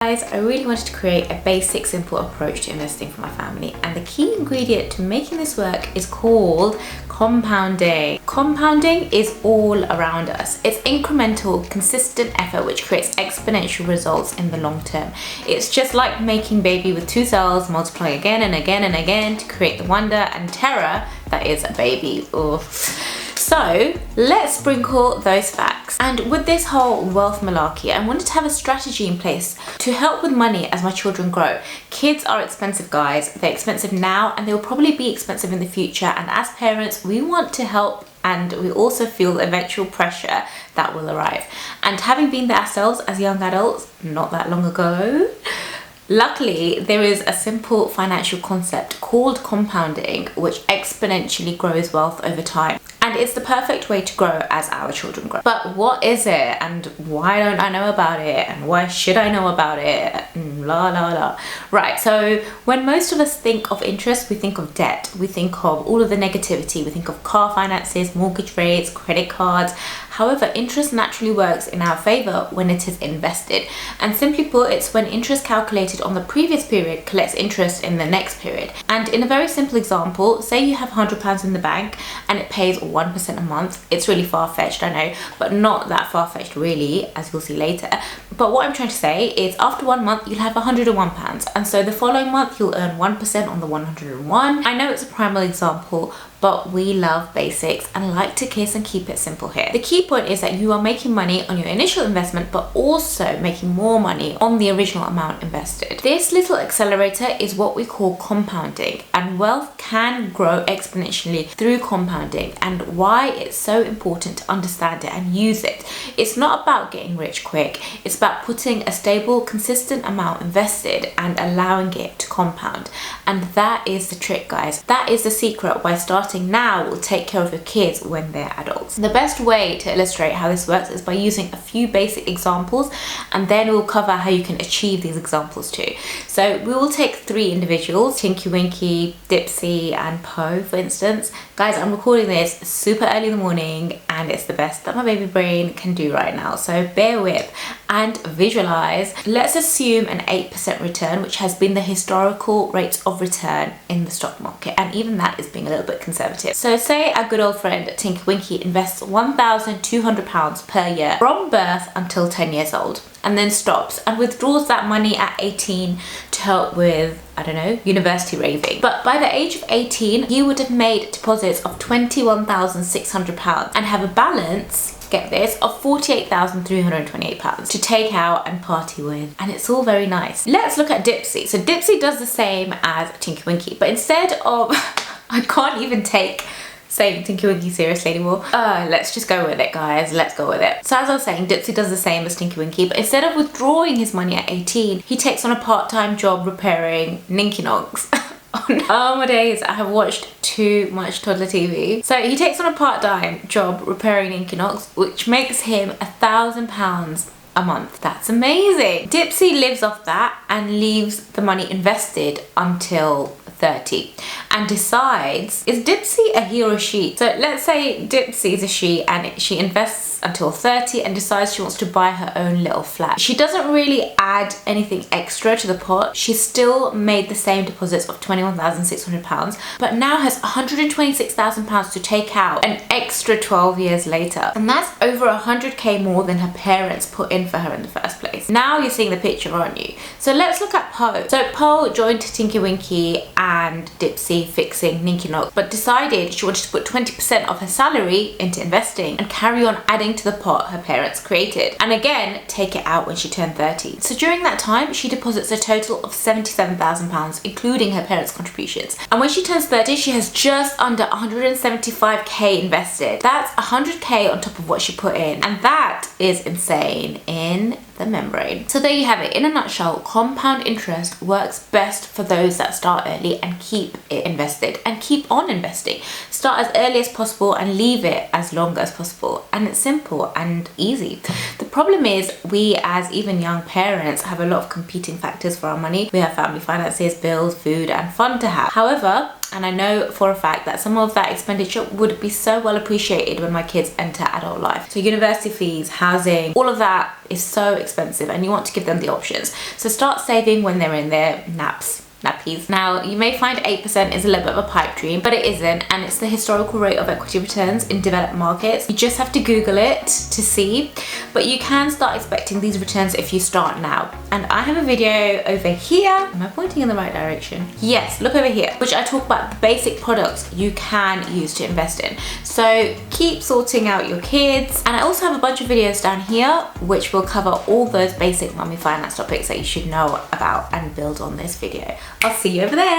Guys, I really wanted to create a basic, simple approach to investing for my family, and the key ingredient to making this work is called compounding. Compounding is all around us. It's incremental, consistent effort which creates exponential results in the long term. It's just like making baby with 2 cells, multiply again and again and again to create the wonder and terror that is a baby. Oof. So let's sprinkle those facts. And with this whole wealth malarkey, I wanted to have a strategy in place to help with money as my children grow. Kids are expensive, guys. They're expensive now and they'll probably be expensive in the future. And as parents, we want to help, and we also feel the eventual pressure that will arrive. And having been there ourselves as young adults not that long ago, luckily, there is a simple financial concept called compounding, which exponentially grows wealth over time. And it's the perfect way to grow as our children grow. But what is it, and why don't I know about it, and why should I know about it? La la la. Right, so when most of us think of interest, we think of debt. We think of all of the negativity. We think of car finances, mortgage rates, credit cards. However, interest naturally works in our favor when it is invested. And simply put, it's when interest calculated on the previous period collects interest in the next period. And in a very simple example, say you have £100 in the bank and it pays 1% a month. It's really far-fetched, I know, but not that far-fetched really, as you'll see later. But what I'm trying to say is after 1 month, you'll have £101. And so the following month, you'll earn 1% on the 101. I know it's a primal example, but we love basics and like to kiss and keep it simple here. The key point is that you are making money on your initial investment, but also making more money on the original amount invested. This little accelerator is what we call compounding, and wealth can grow exponentially through compounding, and why it's so important to understand it and use it. It's not about getting rich quick, it's about putting a stable, consistent amount invested and allowing it to compound. And that is the trick, guys. That is the secret why starting now will take care of your kids when they're adults. The best way to illustrate how this works is by using a few basic examples, and then we'll cover how you can achieve these examples too. So we will take 3 individuals, Tinky Winky, Dipsy and Po, for instance. Guys, I'm recording this super early in the morning and it's the best that my baby brain can do right now, so bear with and visualize. Let's assume an 8% return, which has been the historical rates of return in the stock market, and even that is being a little bit conservative. So say our good old friend Tinky Winky invests £1,200 per year from birth until 10 years old, and then stops and withdraws that money at 18 to help with, I don't know, university raving. But by the age of 18, he would have made deposits of £21,600 and have a balance, get this, of £48,328 to take out and party with. And it's all very nice. Let's look at Dipsy. So Dipsy does the same as Tinky Winky, but instead of, I can't even take saying Tinky Winky seriously anymore. Let's just go with it, guys. Let's go with it. So as I was saying, Dipsy does the same as Tinky Winky, but instead of withdrawing his money at 18, he takes on a part-time job repairing Ninky Nonks. Oh my days, I have watched too much toddler TV. So he takes on a part-time job repairing Ninky Nonks, which makes him £1,000 a month. That's amazing. Dipsy lives off that and leaves the money invested until 30 and decides, is Dipsy a he or a she? So let's say Dipsy is a she and she invests until 30 and decides she wants to buy her own little flat. She doesn't really add anything extra to the pot. She still made the same deposits of £21,600, but now has £126,000 to take out an extra 12 years later. And that's over 100k more than her parents put in for her in the first place. Now you're seeing the picture, aren't you? So let's look at Po. So Po joined Tinky Winky and Dipsy fixing Ninky Nonks, but decided she wanted to put 20% of her salary into investing and carry on adding to the pot her parents created, and again take it out when she turned 30. So during that time, she deposits a total of £77,000, including her parents' contributions. And when she turns 30, she has just under 175k invested. That's 100k on top of what she put in, and that is insane in the membrane. So there you have it. In a nutshell, compound interest works best for those that start early and keep it invested and keep on investing. Start as early as possible and leave it as long as possible. And it's simple and easy. The problem is we as even young parents have a lot of competing factors for our money. We have family finances, bills, food and fun to have. However, And I know for a fact that some of that expenditure would be so well appreciated when my kids enter adult life. So university fees, housing, all of that is so expensive and you want to give them the options. So start saving when they're in their nappies. Now, you may find 8% is a little bit of a pipe dream, but it isn't, and it's the historical rate of equity returns in developed markets. You just have to Google it to see, but you can start expecting these returns if you start now. And I have a video over here. Am I pointing in the right direction? Yes, look over here, which I talk about the basic products you can use to invest in. So keep sorting out your kids. And I also have a bunch of videos down here which will cover all those basic mummy finance topics that you should know about and build on this video. I'll see you over there.